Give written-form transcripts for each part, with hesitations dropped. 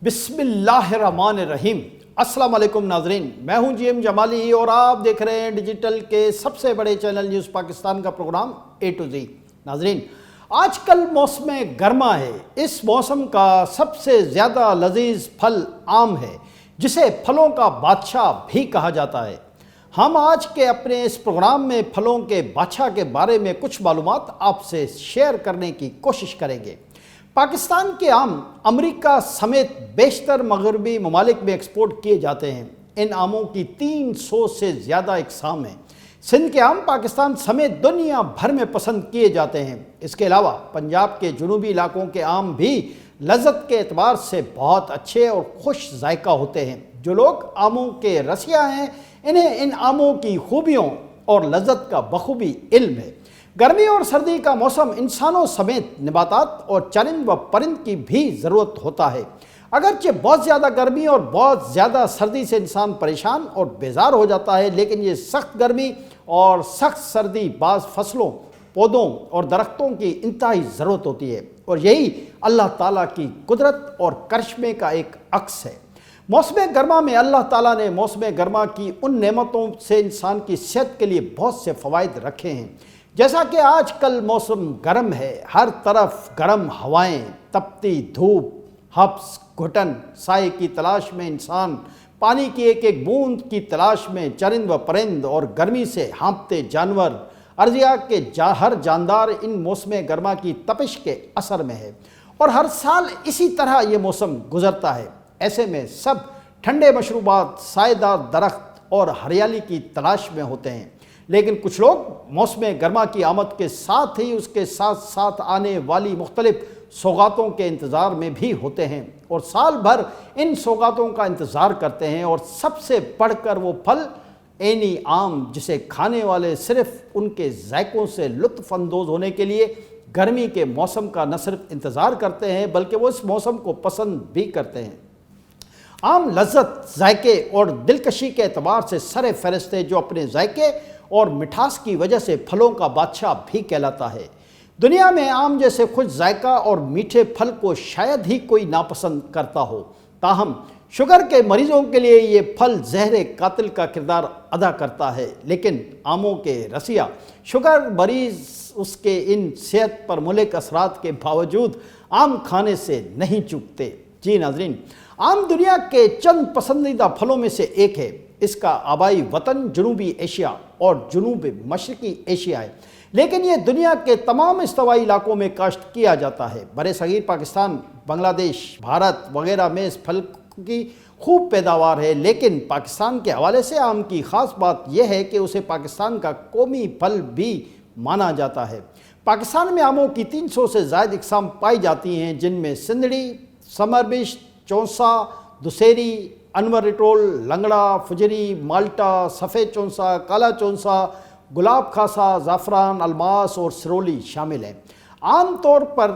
बिस्मिल्लाहिर्रहमानिर्रहीम। अस्सलाम वालेकुम नाजरीन, मैं हूं जी एम जमाली और आप देख रहे हैं डिजिटल के सबसे बड़े चैनल न्यूज़ पाकिस्तान का प्रोग्राम ए टू जी। नाजरीन, आजकल मौसम गर्मा है। इस मौसम का सबसे ज़्यादा लजीज फल आम है, जिसे फलों का बादशाह भी कहा जाता है। हम आज के अपने इस प्रोग्राम में फलों के बादशाह के बारे में कुछ मालूमात आपसे शेयर करने की कोशिश करेंगे। पाकिस्तान के आम अमेरिका समेत बेशतर मगरबी ममालिक में एक्सपोर्ट किए जाते हैं। इन आमों की 300 से ज़्यादा इकसाम हैं। सिंध के आम पाकिस्तान समेत दुनिया भर में पसंद किए जाते हैं। इसके अलावा पंजाब के जुनूबी इलाकों के आम भी लज़्ज़त के एतबार से बहुत अच्छे और खुश जायका होते हैं। जो लोग आमों के रसिया हैं, इन्हें इन आमों की खूबियों और लज़्ज़त का बखूबी इल्म है। गर्मी और सर्दी का मौसम इंसानों समेत नबातात और चरिंद व परिंद की भी ज़रूरत होता है। अगरचे बहुत ज़्यादा गर्मी और बहुत ज़्यादा सर्दी से इंसान परेशान और बेजार हो जाता है, लेकिन ये सख्त गर्मी और सख्त सर्दी बाज़ फसलों, पौधों और दरख्तों की इंतहाई ज़रूरत होती है, और यही अल्लाह ताला की कुदरत और करिश्मे का एक अक्स है। मौसम गर्मा में अल्लाह ताला ने मौसम गर्मा की उन नेमतों से इंसान की सेहत के लिए बहुत से फ़वाइद रखे हैं। जैसा कि आजकल मौसम गर्म है, हर तरफ गर्म हवाएं, तपती धूप, हब्स, घुटन, साए की तलाश में इंसान, पानी की एक एक बूंद की तलाश में चरिंद व परिंद और गर्मी से हाँपते जानवर, अर्जिया के हर जानदार इन मौसम गर्मा की तपिश के असर में है, और हर साल इसी तरह ये मौसम गुजरता है। ऐसे में सब ठंडे मशरूबात, साएदार दरख्त और हरियाली की तलाश में होते हैं। लेकिन कुछ लोग मौसम गर्मा की आमद के साथ ही उसके साथ साथ आने वाली मुख्तलिफ सौगातों के इंतज़ार में भी होते हैं, और साल भर इन सौगातों का इंतज़ार करते हैं। और सबसे बढ़कर वो फल ऐनी आम, जिसे खाने वाले सिर्फ उनके जायकों से लुत्फ़ अंदोज़ होने के लिए गर्मी के मौसम का न सिर्फ इंतज़ार करते हैं, बल्कि वो इस मौसम को पसंद भी करते हैं। आम लज़्ज़त, जायके और दिलकशी के एतबार से सरे फहरिस्त है, जो अपने जायके और मिठास की वजह से फलों का बादशाह भी कहलाता है। दुनिया में आम जैसे खुश जायका और मीठे फल को शायद ही कोई नापसंद करता हो। ताहम शुगर के मरीजों के लिए ये फल जहर कातिल का किरदार अदा करता है, लेकिन आमों के रसिया शुगर मरीज उसके इन सेहत पर मुहलिक असरात के बावजूद आम खाने से नहीं चूकते। जी नाजरीन, आम दुनिया के चंद पसंदीदा फलों में से एक है। इसका आबाई वतन जनूबी एशिया और जनूब मशरकी एशिया है, लेकिन ये दुनिया के तमाम इस्तवाई इलाकों में काश्त किया जाता है। बड़े सगीर पाकिस्तान, बांग्लादेश, भारत वगैरह में इस फल की खूब पैदावार है, लेकिन पाकिस्तान के हवाले से आम की ख़ास बात यह है कि उसे पाकिस्तान का कौमी फल भी माना जाता है। पाकिस्तान में आमों की 300 से ज़ायद इकसाम पाई जाती हैं, जिनमें सिंदड़ी, समरबिश, चौंसा, दुसेरी, अनवर रिटोल, लंगड़ा, फुजरी, माल्टा, सफ़ेद चौंसा, काला चौंसा, गुलाब खासा, ज़ाफ़रान, अलमास और सिरोली शामिल हैं। आम तौर पर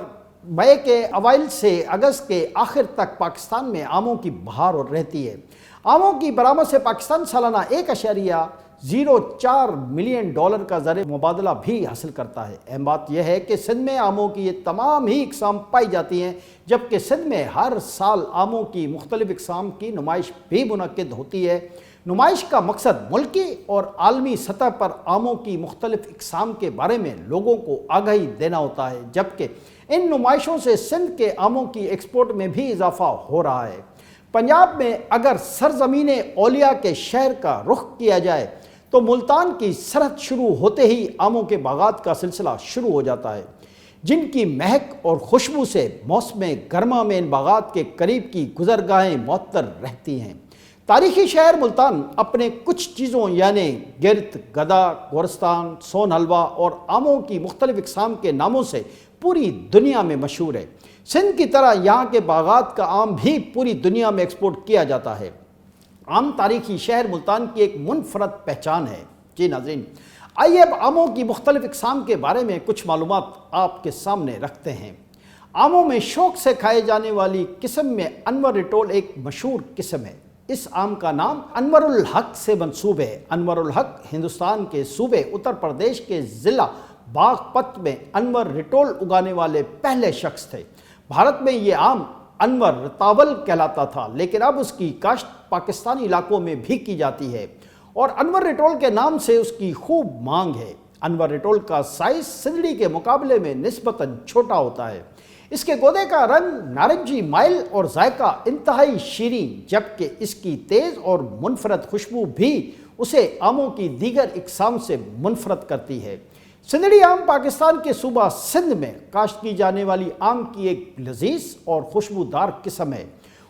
मई के अवाइल से अगस्त के आखिर तक पाकिस्तान में आमों की बहार रहती है। आमों की बरामद से पाकिस्तान सालाना 1.04 मिलियन डॉलर का ज़र मुबादला भी हासिल करता है। अहम बात यह है कि सिंध में आमों की ये तमाम ही इकसाम पाई जाती हैं, जबकि सिंध में हर साल आमों की मुख्तलिफ इकसाम की नुमाइश भी मुनक्किद होती है। नुमाइश का मकसद मुल्की और आलमी सतह पर आमों की मुख्तलिफ इकसाम के बारे में लोगों को आगाही देना होता है, जबकि इन नुमाइशों से सिंध के आमों की एक्सपोर्ट में भी इजाफा हो रहा है। पंजाब में अगर सरजमीन औलिया के शहर का रुख किया जाए तो मुल्तान की सरहद शुरू होते ही आमों के बागात का सिलसिला शुरू हो जाता है, जिनकी महक और खुशबू से मौसम गर्मा में इन बागात के करीब की गुजरगाहें मुअत्तर रहती हैं। तारीखी शहर मुल्तान अपने कुछ चीज़ों यानी गिरत, गदा, गोरस्तान, सोन हलवा और आमों की मुख्तलिफ इकसाम के नामों से पूरी दुनिया में मशहूर है। सिंध की तरह यहाँ के बागात का आम भी पूरी दुनिया में एक्सपोर्ट किया जाता है। आम तारीखी शहर मुल्तान की एक मुनफरद पहचान है। जी नाज़रीन, आइए अब आमों की मुख्तलिफ इकसाम के बारे में कुछ मालूमात आपके सामने रखते हैं। आमों में शौक से खाए जाने वाली किस्म में अनवर रिटोल एक मशहूर किस्म है। इस आम का नाम अनवरुल हक से मंसूब है। अनवरुल हक हिंदुस्तान के सूबे उत्तर प्रदेश के ज़िला बागपत में अनवर रिटोल उगाने वाले पहले शख्स थे। भारत में ये आम انور رتاول کہلاتا تھا، لیکن اب اس کی کاشت پاکستانی علاقوں میں بھی کی جاتی ہے اور انور رٹول کے نام سے اس کی خوب مانگ ہے۔ انور رٹول کا سائز سندڑی کے مقابلے میں نسبتاً چھوٹا ہوتا ہے۔ اس کے گودے کا رنگ نارنجی مائل اور ذائقہ انتہائی شیریں، جبکہ اس کی تیز اور منفرد خوشبو بھی اسے آموں کی دیگر اقسام سے منفرد کرتی ہے۔ سندڑی آم پاکستان کے صوبہ سندھ میں کاشت کی جانے والی آم کی ایک لذیذ اور خوشبودار قسم ہے۔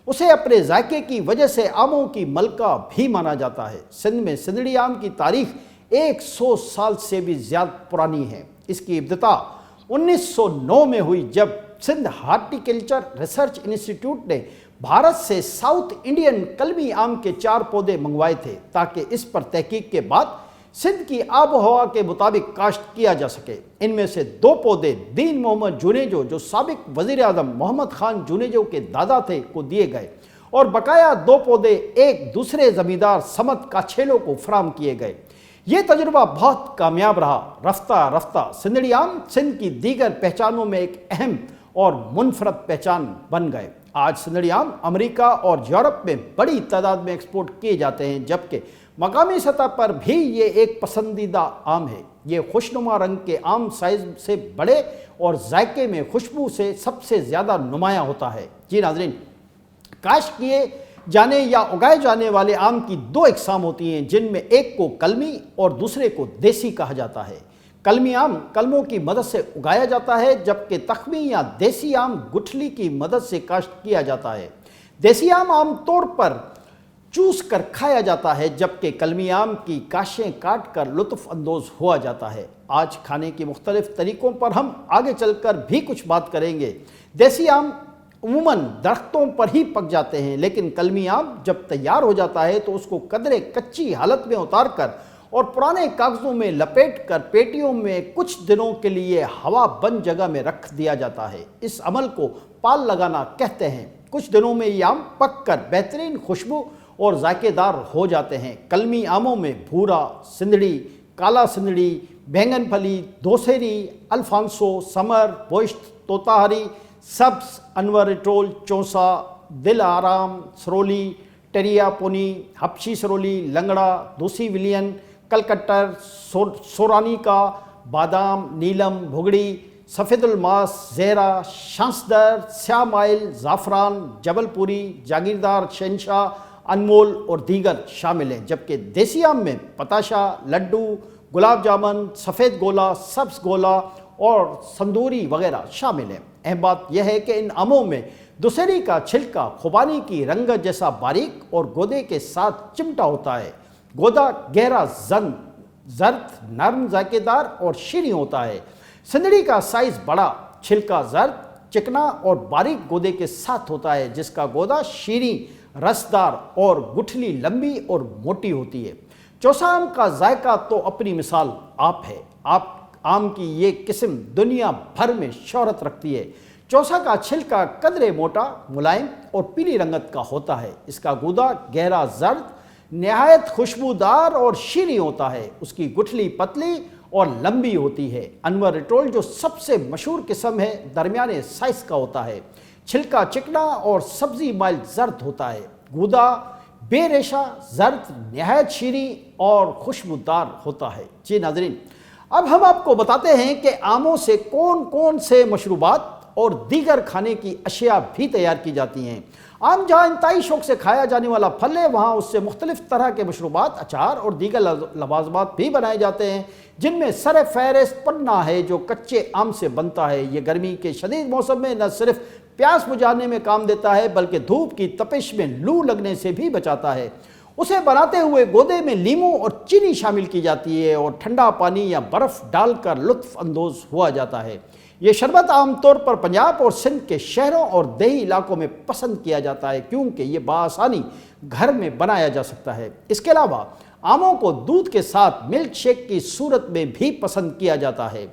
اسے اپنے ذائقے کی وجہ سے آموں کی ملکہ بھی مانا جاتا ہے۔ سندھ میں سندڑی آم کی تاریخ 100 سال سے بھی زیادہ پرانی ہے۔ اس کی ابتدا 1909 میں ہوئی، جب سندھ ہارٹیکلچر ریسرچ انسٹیٹیوٹ نے بھارت سے ساؤتھ انڈین کلمی آم کے 4 پودے منگوائے تھے تاکہ اس پر تحقیق کے بعد سندھ کی آب و ہوا کے مطابق کاشت کیا جا سکے۔ ان میں سے 2 پودے دین محمد جونیجو، جو سابق وزیر اعظم محمد خان جونیجو کے دادا تھے، کو دیے گئے اور بقایا 2 پودے ایک دوسرے زمیندار سمت کاچھیلو کو فراہم کیے گئے۔ یہ تجربہ بہت کامیاب رہا۔ رفتہ رفتہ سندڑی آم سندھ کی دیگر پہچانوں میں ایک اہم اور منفرد پہچان بن گئے۔ آج سندڑی آم امریکہ اور یورپ میں بڑی تعداد میں ایکسپورٹ کیے جاتے ہیں، جبکہ مقامی سطح پر بھی یہ ایک پسندیدہ آم ہے۔ یہ خوشنما رنگ کے آم سائز سے بڑے اور ذائقے میں خوشبو سے سب سے زیادہ نمایاں ہوتا ہے۔ جی ناظرین، کاشت کیے جانے یا اگائے جانے والے آم کی 2 اقسام ہوتی ہیں، جن میں ایک کو کلمی اور دوسرے کو دیسی کہا جاتا ہے۔ کلمی آم کلموں کی مدد سے اگایا جاتا ہے، جبکہ تخمی یا دیسی آم گٹھلی کی مدد سے کاشت کیا جاتا ہے۔ دیسی آم عام طور پر چوس کر کھایا جاتا ہے، جبکہ کلمی آم کی کاشیں کاٹ کر لطف اندوز ہوا جاتا ہے۔ آج کھانے کے مختلف طریقوں پر ہم آگے چل کر بھی کچھ بات کریں گے۔ دیسی آم عموماً درختوں پر ہی پک جاتے ہیں، لیکن کلمی آم جب تیار ہو جاتا ہے تو اس کو قدرے کچی حالت میں اتار کر اور پرانے کاغذوں میں لپیٹ کر پیٹیوں میں کچھ دنوں کے لیے ہوا بند جگہ میں رکھ دیا جاتا ہے۔ اس عمل کو پال لگانا کہتے ہیں۔ کچھ دنوں میں یہ آم پک کر بہترین خوشبو اور ذائقے دار ہو جاتے ہیں۔ کلمی آموں میں بھورا سندڑی، کالا سندڑی، بینگن پھلی، دوسری، الفانسو، سمر، بوشت، توتاہری، سبز، انور رٹول، چونسا، دل آرام، سرولی، ٹریا پونی، ہپشی سرولی، لنگڑا، دوسی ولین، کلکٹر، سورانی کا، بادام، نیلم، بھگڑی، سفید الماس، زیرہ، شانسدر، سیاہ مائل، زعفران، جبل پوری، جاگیردار، شہنشاہ، انمول اور دیگر شامل ہیں، جبکہ دیسی آم میں پتاشا، لڈو، گلاب جامن، سفید گولا، سبز گولا اور سندوری وغیرہ شامل ہیں۔ اہم بات یہ ہے کہ ان آموں میں دوسری کا چھلکا خوبانی کی رنگت جیسا باریک اور گودے کے ساتھ چمٹا ہوتا ہے۔ گودا گہرا زرد، نرم، ذائقے دار اور شیریں ہوتا ہے۔ سندڑی کا سائز بڑا، چھلکا زرد، چکنا اور باریک گودے کے ساتھ ہوتا ہے، جس کا گودا شیریں، رسدار اور گٹھلی لمبی اور موٹی ہوتی ہے۔ چوسا آم کا ذائقہ تو اپنی مثال آپ ہے۔ آم کی یہ قسم دنیا بھر میں شہرت رکھتی ہے۔ چوسا کا چھلکا قدرے موٹا، ملائم اور پیلی رنگت کا ہوتا ہے۔ اس کا گودا گہرا زرد، نہایت خوشبودار اور شیریں ہوتا ہے۔ اس کی گٹھلی پتلی اور لمبی ہوتی ہے۔ انور رٹول جو سب سے مشہور قسم ہے، درمیانے سائز کا ہوتا ہے۔ چھلکا چکنا اور سبزی مائل زرد ہوتا ہے۔ گودا بے ریشہ، زرد، نہایت شیریں اور خوشبودار ہوتا ہے۔ جی ناظرین، اب ہم آپ کو بتاتے ہیں کہ آموں سے کون کون سے مشروبات اور دیگر کھانے کی اشیاء بھی تیار کی جاتی ہیں۔ آم جہاں انتہائی شوق سے کھایا جانے والا پھل ہے، وہاں اس سے مختلف طرح کے مشروبات، اچار اور دیگر لوازمات بھی بنائے جاتے ہیں، جن میں سر فہرست پننا ہے، جو کچے آم سے بنتا ہے۔ یہ گرمی کے شدید موسم میں نہ صرف پیاس بجھانے میں کام دیتا ہے، بلکہ دھوپ کی تپش میں لو لگنے سے بھی بچاتا ہے۔ اسے بناتے ہوئے گودے میں لیموں اور چینی شامل کی جاتی ہے اور ٹھنڈا پانی یا برف ڈال کر لطف اندوز ہوا جاتا ہے۔ یہ شربت عام طور پر پنجاب اور سندھ کے شہروں اور دیہی علاقوں میں پسند کیا جاتا ہے، کیونکہ یہ بآسانی گھر میں بنایا جا سکتا ہے۔ اس کے علاوہ آموں کو دودھ کے ساتھ ملک شیک کی صورت میں بھی پسند کیا جاتا ہے۔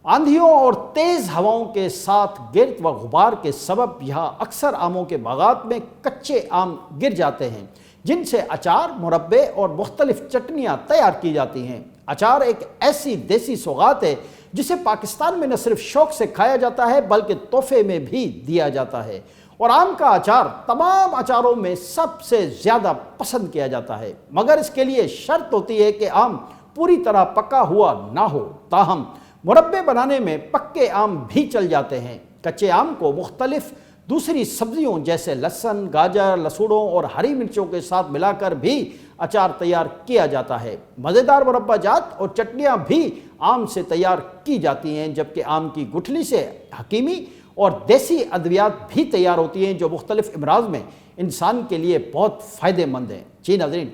آندھیوں اور تیز ہواؤں کے ساتھ گرد و غبار کے سبب یہاں اکثر آموں کے باغات میں کچے آم گر جاتے ہیں، جن سے اچار، مربے اور مختلف چٹنیاں تیار کی جاتی ہیں۔ اچار ایک ایسی دیسی سوغات ہے جسے پاکستان میں نہ صرف شوق سے کھایا جاتا ہے، بلکہ تحفے میں بھی دیا جاتا ہے اور आम का अचार तमाम अचारों में सबसे ज़्यादा पसंद किया जाता है, मगर इसके लिए शर्त होती है कि आम पूरी तरह पका हुआ ना हो। ताहम मुरब्बे बनाने में पक्के आम भी चल जाते हैं। कच्चे आम को मुख्तलिफ दूसरी सब्जियों जैसे लहसुन, गाजर, लसूड़ों और हरी मिर्चों के साथ मिलाकर भी अचार तैयार किया जाता है। मज़ेदार मुरब्बा जात और चटनियाँ भी आम से तैयार की जाती हैं, जबकि आम की गुठली से हकीमी और देसी अद्वियात भी तैयार होती हैं जो मुख्तलिफ अमराज में इंसान के लिए बहुत फ़ायदेमंद हैं। जी नाज़रीन,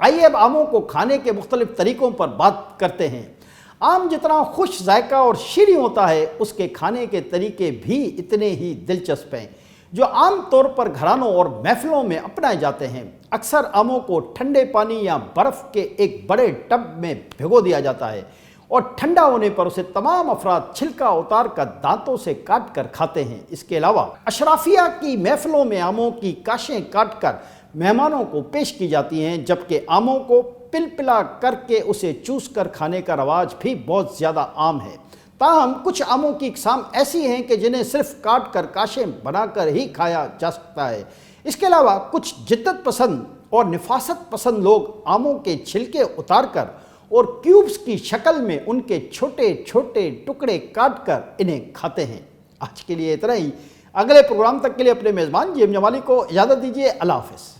आइए अब आमों को खाने के मुख्तलिफ तरीक़ों पर बात करते हैं। आम जितना खुश जायका और शीरी होता है, उसके खाने के तरीके भी इतने ही दिलचस्प हैं, जो आम तौर पर घरानों और महफिलों में अपनाए जाते हैं। अक्सर आमों को ठंडे पानी या बर्फ़ के एक बड़े टब में भिगो दिया जाता है और ठंडा होने पर उसे तमाम अफराद छिलका उतार कर दांतों से काट कर खाते हैं। इसके अलावा अशराफिया की महफिलों में आमों की काशें काट कर मेहमानों को पेश की जाती हैं, जबकि आमों को पिलपिला करके उसे चूस कर खाने का रवाज भी बहुत ज़्यादा आम है। ताहम कुछ आमों की इकसाम ऐसी हैं कि जिन्हें सिर्फ काट कर काशें बनाकर ही खाया जा सकता है। इसके अलावा कुछ जिद्दत पसंद और निफासत पसंद लोग आमों के छिलके उतार कर और क्यूब्स की शक्ल में उनके छोटे छोटे टुकड़े काट कर इन्हें खाते हैं। आज के लिए इतना ही। अगले प्रोग्राम तक के लिए अपने मेज़बान जी एम जमाली को इजाज़त दीजिए। अल्लाह हाफ़िज़।